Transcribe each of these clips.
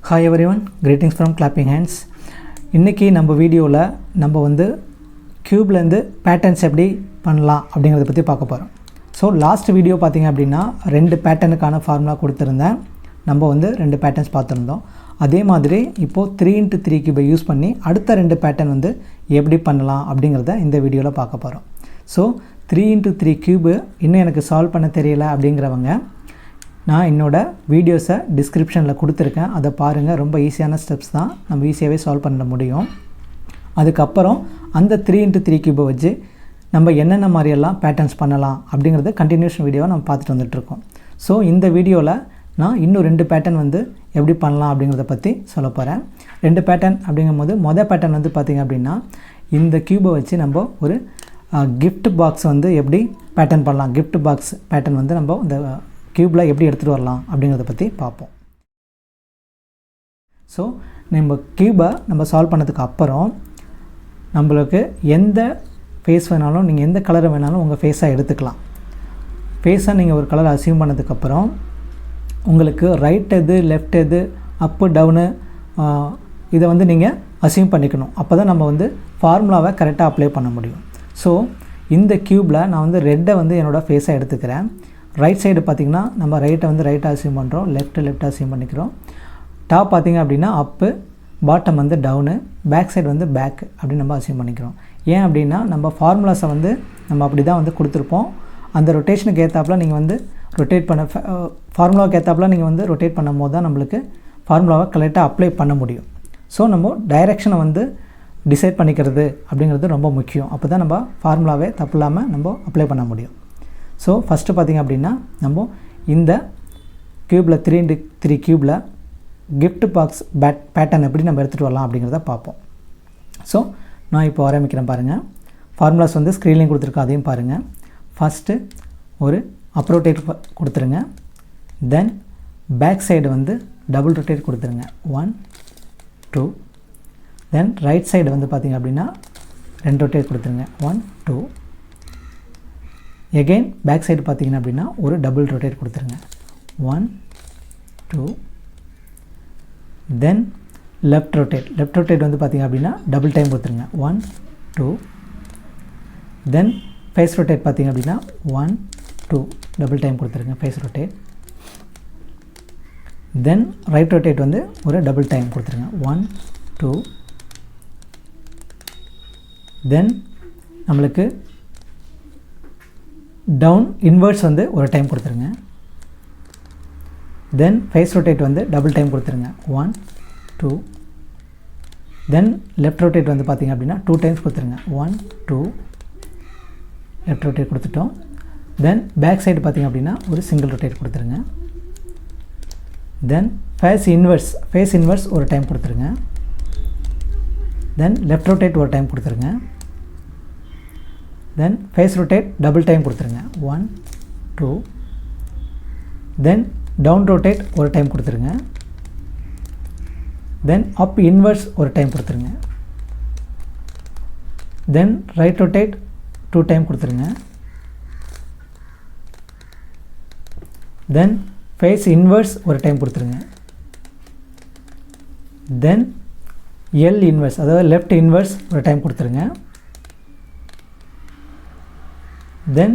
Hi everyone, greetings from clapping hands. இன்னைக்கு நம்ம வீடியோவில் நம்ம வந்து கியூப்லேருந்து பேட்டர்ன்ஸ் எப்படி பண்ணலாம் அப்படிங்கிறத பற்றி பார்க்க போகிறோம். ஸோ லாஸ்ட் வீடியோ பார்த்திங்க அப்படின்னா 2 பேட்டர்னுக்கான ஃபார்முலா கொடுத்துருந்தேன். நம்ம வந்து 2 பேட்டர்ன்ஸ் பார்த்துருந்தோம். அதே மாதிரி இப்போது 3x3 கியூபை யூஸ் பண்ணி அடுத்த 2 பேட்டர்ன் வந்து எப்படி பண்ணலாம் அப்படிங்கிறத இந்த வீடியோவில் பார்க்க போகிறோம். ஸோ 3x3 கியூபு இன்னும் எனக்கு சால்வ் பண்ண தெரியல அப்படிங்கிறவங்க நான் என்னோடய வீடியோஸை டிஸ்கிரிப்ஷனில் கொடுத்துருக்கேன். அதை பாருங்கள். ரொம்ப ஈஸியான ஸ்டெப்ஸ் தான், நம்ம ஈஸியாகவே சால்வ் பண்ண முடியும். அதுக்கப்புறம் அந்த 3x3 கியூபை வச்சு நம்ம என்னென்ன மாதிரியெல்லாம் பேட்டர்ன்ஸ் பண்ணலாம் அப்படிங்கிறது கண்டினியூஷன் வீடியோவை நம்ம பார்த்துட்டு வந்துட்டுருக்கோம். ஸோ இந்த வீடியோவில் நான் இன்னும் 2 பேட்டர்ன் வந்து எப்படி பண்ணலாம் அப்படிங்கிறத பற்றி சொல்ல போகிறேன். 2 பேட்டர்ன் அப்படிங்கும்போது மொதல் பேட்டர்ன் வந்து பார்த்திங்க அப்படின்னா இந்த கியூபை வச்சு நம்ம ஒரு கிஃப்ட் பாக்ஸ் வந்து எப்படி பேட்டர்ன் பண்ணலாம், கிஃப்ட் பாக்ஸ் பேட்டர்ன் வந்து நம்ம இந்த கியூபில் எப்படி எடுத்துகிட்டு வரலாம் அப்படிங்கிறத பற்றி பார்ப்போம். ஸோ நம்ம கியூபை நம்ம சால்வ் பண்ணதுக்கு அப்புறம் நம்மளுக்கு எந்த ஃபேஸ் வேணாலும், நீங்கள் எந்த கலரை வேணாலும் உங்கள் ஃபேஸாக எடுத்துக்கலாம். ஃபேஸாக நீங்கள் ஒரு கலரை அசியூம் பண்ணதுக்கப்புறம் உங்களுக்கு ரைட் எது, லெஃப்ட் எது, அப்பு டவுனு இதை வந்து நீங்கள் அசியூம் பண்ணிக்கணும். அப்போ தான் நம்ம வந்து ஃபார்முலாவை கரெக்டாக அப்ளை பண்ண முடியும். ஸோ இந்த கியூபில் நான் வந்து ரெட்டை வந்து என்னோடய ஃபேஸாக எடுத்துக்கிறேன். ரைட் சைடு பார்த்திங்கன்னா நம்ம ரைட்டை வந்து ரைட்டாக அசியூம் பண்ணுறோம், லெஃப்ட்டாக அசியூம் பண்ணிக்கிறோம். டாப் பார்த்திங்க அப்படின்னா அப்பு, பாட்டம் வந்து டவுனு, பேக் சைடு வந்து பேக் அப்படின்னு நம்ம அசியூம் பண்ணிக்கிறோம். ஏன் அப்படின்னா நம்ம ஃபார்முலாஸை வந்து நம்ம அப்படி தான் வந்து கொடுத்துருப்போம். அந்த ரொட்டேஷனுக்கு ஏற்றாப்புல நீங்கள் வந்து ரொட்டேட் பண்ண ஃபார்முலாவுக்கு ஏற்றாப்புல நீங்கள் வந்து ரொட்டேட் பண்ணும் போது தான் நம்மளுக்கு ஃபார்முலாவை கரெக்டாக அப்ளை பண்ண முடியும். ஸோ நம்ம டைரெக்ஷனை வந்து டிசைட் பண்ணிக்கிறது அப்படிங்கிறது ரொம்ப முக்கியம். அப்போ தான் நம்ம ஃபார்முலாவே தப்பு இல்லாமல் நம்ம அப்ளை பண்ண முடியும். ஸோ ஃபஸ்ட்டு பார்த்திங்க அப்படின்னா நம்ம இந்த கியூபில் 3x3 கியூபில் கிஃப்ட் பாக்ஸ் பேட்டர்ன் எப்படி நம்ம எடுத்துகிட்டு வரலாம் அப்படிங்கிறத பார்ப்போம். ஸோ நான் இப்போ ஆரம்பிக்கிறேன் பாருங்கள். ஃபார்முலாஸ் வந்து ஸ்க்ரீன்லேயும் கொடுத்துருக்கோம், அதையும் பாருங்கள். ஃபஸ்ட்டு ஒரு அப் ரொட்டேட் கொடுத்துருங்க. தென் பேக் சைடு வந்து டபுள் ரொட்டேட் கொடுத்துருங்க. 1 2. தென் ரைட் சைடு வந்து பார்த்திங்க அப்படின்னா 2 ரொட்டேட் கொடுத்துருங்க. 1 2. எகெயின் பேக் சைடு பார்த்திங்கன்னா அப்படின்னா ஒரு டபுள் ரொட்டேட் கொடுத்துருங்க. 1 2. தென் லெஃப்ட் ரொட்டேட் வந்து பார்த்திங்க அப்படின்னா டபுள் டைம் கொடுத்துருங்க. 1 2. தென் ஃபேஸ் ரொட்டேட் பார்த்திங்க அப்படின்னா 1 2 டபுள் டைம் கொடுத்துருங்க ஃபேஸ் ரொட்டேட். தென் ரைட் ரொட்டேட் வந்து ஒரு டபுள் டைம் கொடுத்துருங்க. 1 2. தென் நம்மளுக்கு டவுன் இன்வர்ஸ் வந்து ஒரு டைம் கொடுத்துருங்க. தென் ஃபேஸ் ரொட்டேட் வந்து டபுள் டைம் கொடுத்துருங்க. 1 2. தென் லெஃப்ட் ரொட்டேட் வந்து பார்த்திங்க அப்படின்னா 2 டைம்ஸ் கொடுத்துருங்க. 1 2. லெஃப்ட் ரொட்டேட் கொடுத்துட்டோம். தென் பேக் சைடு பார்த்திங்க அப்படின்னா ஒரு சிங்கிள் ரொட்டேட் கொடுத்துருங்க. தென் ஃபேஸ் இன்வர்ஸ் ஒரு டைம் கொடுத்துருங்க. தென் லெஃப்ட் ரொட்டேட் ஒரு டைம் கொடுத்துருங்க. தென் ஃபேஸ் ரொட்டேட் டபுள் டைம் கொடுத்துருங்க. 1 2. தென் டவுன் ரொட்டேட் ஒரு டைம் கொடுத்துருங்க. தென் அப் இன்வர்ஸ் ஒரு டைம் கொடுத்துருங்க. தென் ரைட் ரொட்டேட் 2 டைம் கொடுத்துருங்க. தென் ஃபேஸ் இன்வர்ஸ் ஒரு டைம் கொடுத்துருங்க. தென் எல் இன்வர்ஸ், அதாவது லெஃப்ட் இன்வர்ஸ் ஒரு டைம் கொடுத்துருங்க. தென்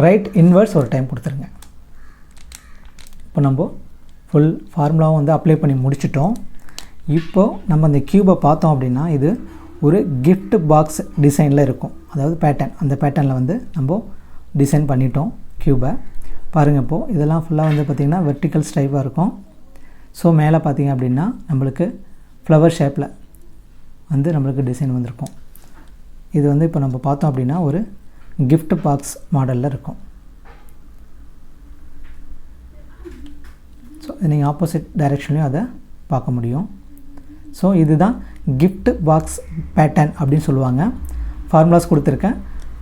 ரைட் இன்வர்ஸ் ஒரு டைம் கொடுத்துருங்க. இப்போ நம்ம ஃபுல் ஃபார்முலாவும் வந்து அப்ளை பண்ணி முடிச்சிட்டோம். இப்போது நம்ம அந்த கியூபை பார்த்தோம் அப்படின்னா இது ஒரு கிஃப்ட் பாக்ஸ் டிசைனில் இருக்கும், அதாவது பேட்டர்ன். அந்த பேட்டர்னில் வந்து நம்ம டிசைன் பண்ணிட்டோம் கியூபை. பாருங்கள், இப்போது இதெல்லாம் ஃபுல்லாக வந்து பார்த்திங்கன்னா வெர்டிக்கல் ஸ்டைப்பாக இருக்கும். ஸோ மேலே பார்த்திங்க அப்படின்னா நம்மளுக்கு ஃப்ளவர் ஷேப்பில் வந்து நம்மளுக்கு டிசைன் வந்திருக்கும். இது வந்து இப்போ நம்ம பார்த்தோம் அப்படின்னா ஒரு கிஃப்ட் பாக்ஸ் மாடலில் இருக்கும். ஸோ நீங்கள் ஆப்போசிட் டைரெக்ஷன்லையும் அதை பார்க்க முடியும். ஸோ இதுதான் கிஃப்ட் பாக்ஸ் பேட்டர்ன் அப்படின்னு சொல்லுவாங்க. ஃபார்முலாஸ் கொடுத்துருக்கேன்.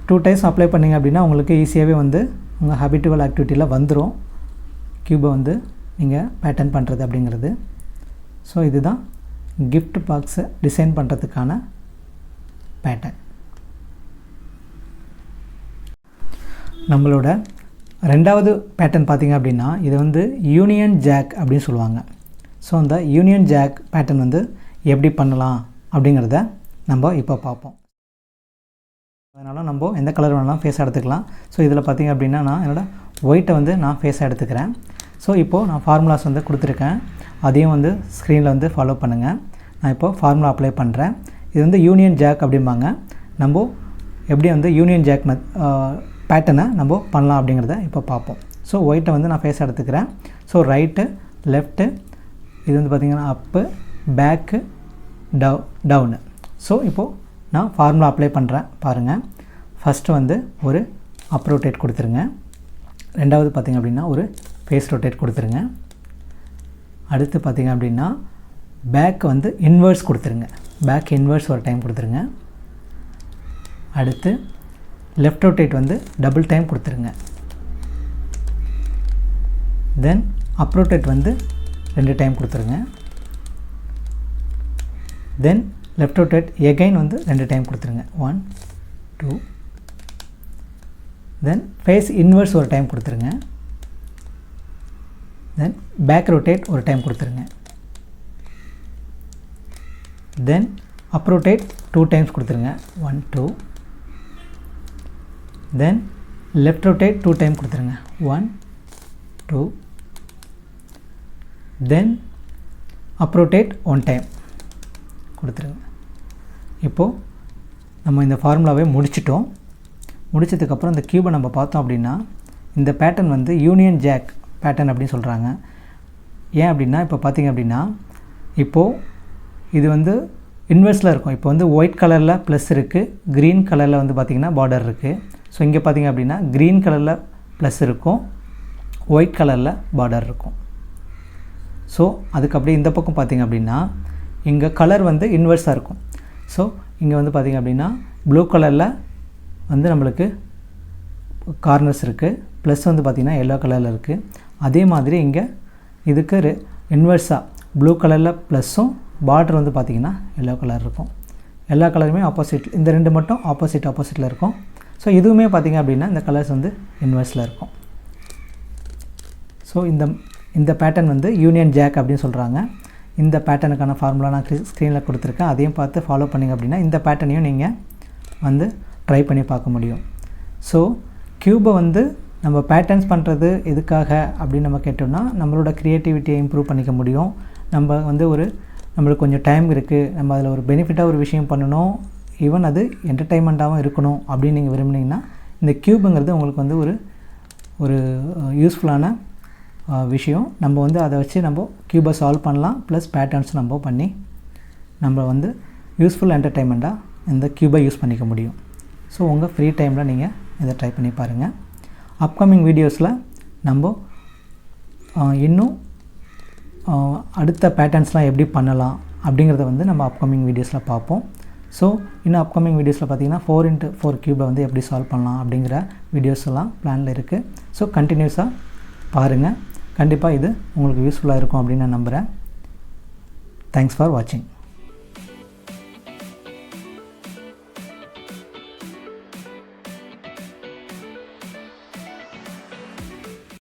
2 டைம்ஸ் அப்ளை பண்ணிங்க அப்படின்னா உங்களுக்கு ஈஸியாகவே வந்து உங்கள் ஹேபிட்டுவல் ஆக்டிவிட்டியில் வந்துடும் கியூபை வந்து நீங்கள் பேட்டர்ன் பண்ணுறது அப்படிங்கிறது. ஸோ இதுதான் கிஃப்ட் பாக்ஸை டிசைன் பண்ணுறதுக்கான பேட்டர்ன். நம்மளோட ரெண்டாவது பேட்டர்ன் பார்த்திங்க அப்படின்னா இது வந்து யூனியன் ஜாக் அப்படின்னு சொல்லுவாங்க. ஸோ அந்த யூனியன் ஜாக் பேட்டர்ன் வந்து எப்படி பண்ணலாம் அப்படிங்கிறத நம்ம இப்போ பார்ப்போம். அதனால் நம்ம எந்த கலர் வேணாலும் ஃபேஸாக எடுத்துக்கலாம். ஸோ இதில் பார்த்திங்க அப்படின்னா நான் என்னோடய ஒயிட்டை வந்து நான் ஃபேஸாக எடுத்துக்கிறேன். ஸோ இப்போது நான் ஃபார்முலாஸ் வந்து கொடுத்துருக்கேன், அதையும் வந்து ஸ்க்ரீனில் வந்து ஃபாலோ பண்ணுங்கள். நான் இப்போது ஃபார்முலா அப்ளை பண்ணுறேன். இது வந்து யூனியன் ஜாக் அப்படிம்பாங்க. நம்ம எப்படி வந்து யூனியன் ஜாக் பேட்டர்னை நம்ம பண்ணலாம் அப்படிங்கிறத இப்போ பார்ப்போம். ஸோ ஒயிட்டை வந்து நான் ஃபேஸாக எடுத்துக்கிறேன். ஸோ ரைட்டு, லெஃப்ட்டு, இது வந்து பார்த்திங்கன்னா அப்பு, பேக்கு, டவுனு. ஸோ இப்போது நான் ஃபார்முலா அப்ளை பண்ணுறேன் பாருங்கள். ஃபஸ்ட்டு வந்து ஒரு அப் ரொட்டேட் கொடுத்துருங்க. ரெண்டாவது பார்த்திங்க அப்படின்னா ஒரு ஃபேஸ் ரொட்டேட் கொடுத்துருங்க. அடுத்து பார்த்திங்க அப்படின்னா பேக் வந்து இன்வர்ஸ் கொடுத்துருங்க. பேக் இன்வர்ஸ் ஒரு டைம் கொடுத்துருங்க. அடுத்து லெஃப்ட் ரொட்டேட் வந்து டபுள் டைம் கொடுத்துருங்க. தென் அப் ரொட்டேட் வந்து 2 டைம் கொடுத்துருங்க. தென் லெஃப்ட் ரொட்டேட் எகைன் வந்து 2 டைம் கொடுத்துருங்க. 1 2. தென் ஃபேஸ் இன்வர்ஸ் ஒரு டைம் கொடுத்துருங்க. தென் பேக் ரொட்டேட் ஒரு டைம் கொடுத்துருங்க. தென் அப் ரொட்டேட் 2 டைம்ஸ் கொடுத்துருங்க. 1 2. தென் லெஃப்ட் ரொட்டேட் 2 டைம் கொடுத்துருங்க. 1 2. தென் அப் ரொட்டேட் 1 டைம் கொடுத்துருங்க. இப்போது நம்ம இந்த ஃபார்முலாவே முடிச்சிட்டோம். முடிச்சதுக்கப்புறம் இந்த க்யூபை நம்ம பார்த்தோம் அப்படின்னா இந்த பேட்டர்ன் வந்து யூனியன் ஜாக் பேட்டர்ன் அப்படின்னு சொல்கிறாங்க. ஏன் அப்படின்னா இப்போ பார்த்திங்க அப்படின்னா இப்போது இது வந்து இன்வெர்ஸில் இருக்கும். இப்போ வந்து ஒயிட் கலரில் ப்ளஸ் இருக்குது, க்ரீன் கலரில் வந்து பார்த்திங்கன்னா பார்டர் இருக்குது. ஸோ இங்கே பார்த்திங்க அப்படின்னா க்ரீன் கலரில் ப்ளஸ் இருக்கும், ஒயிட் கலரில் பார்டர் இருக்கும். ஸோ அதுக்கு அப்படியே இந்த பக்கம் பார்த்திங்க அப்படின்னா இங்கே கலர் வந்து இன்வெர்ஸாக இருக்கும். ஸோ இங்கே வந்து பார்த்திங்க அப்படின்னா ப்ளூ கலரில் வந்து நம்மளுக்கு கார்னர்ஸ் இருக்குது, ப்ளஸ் வந்து பார்த்திங்கன்னா எல்லோ கலரில் இருக்குது. அதே மாதிரி இங்கே இதுக்கு இன்வெர்ஸாக ப்ளூ கலரில் ப்ளஸ்ஸும் பார்டர் வந்து பார்த்திங்கன்னா எல்லோ கலர் இருக்கும். எல்லா கலருமே ஆப்போசிட், இந்த 2 மட்டும் ஆப்போசிட்டில் இருக்கும். ஸோ இதுவுமே பார்த்திங்க அப்படின்னா இந்த கலர்ஸ் வந்து இன்வெர்ஸில் இருக்கும். ஸோ இந்த பேட்டர்ன் வந்து யூனியன் ஜாக் அப்படின்னு சொல்கிறாங்க. இந்த பேட்டர்னுக்கான ஃபார்முலா நான் ஸ்க்ரீனில் கொடுத்துருக்கேன், அதையும் பார்த்து ஃபாலோ பண்ணிங்க அப்படின்னா இந்த பேட்டர்னையும் நீங்கள் வந்து ட்ரை பண்ணி பார்க்க முடியும். ஸோ க்யூபை வந்து நம்ம பேட்டர்ன்ஸ் பண்ணுறது எதுக்காக அப்படின்னு நம்ம கேட்டோம்னா நம்மளோட க்ரியேட்டிவிட்டியை இம்ப்ரூவ் பண்ணிக்க முடியும். நம்ம வந்து நம்மளுக்கு கொஞ்சம் டைம் இருக்குது, நம்ம அதில் ஒரு பெனிஃபிட்டாக ஒரு விஷயம் பண்ணணும், ஈவன் அது என்டர்டெயின்மெண்ட்டாகவும் இருக்கணும் அப்படின்னு நீங்கள் விரும்புனீங்கன்னா இந்த க்யூபுங்கிறது உங்களுக்கு வந்து ஒரு யூஸ்ஃபுல்லான விஷயம். நம்ம வந்து அதை வச்சு நம்ம க்யூபை சால்வ் பண்ணலாம், ப்ளஸ் பேட்டர்ன்ஸ் நம்ம பண்ணி நம்ம வந்து யூஸ்ஃபுல் என்டர்டெயின்மெண்ட்டாக இந்த க்யூபை யூஸ் பண்ணிக்க முடியும். ஸோ உங்கள் ஃப்ரீ டைமில் நீங்கள் இதை ட்ரை பண்ணி பாருங்கள். அப்கமிங் வீடியோஸில் நம்ம இன்னும் அடுத்த பேட்டர்ன்ஸ்லாம் எப்படி பண்ணலாம் அப்படிங்கிறத வந்து நம்ம அப்கமிங் வீடியோஸில் பார்ப்போம். ஸோ இன்னும் அப்கமிங் வீடியோஸில் பார்த்திங்கன்னா 4x4 க்யூபை வந்து எப்படி சால்வ் பண்ணலாம் அப்படிங்கிற வீடியோஸ் எல்லாம் பிளானில் இருக்குது. ஸோ கண்டினியூஸாக பாருங்கள், கண்டிப்பாக இது உங்களுக்கு யூஸ்ஃபுல்லாக இருக்கும் அப்படின்னு நான் நம்புகிறேன். தேங்க்ஸ் ஃபார் வாட்சிங்.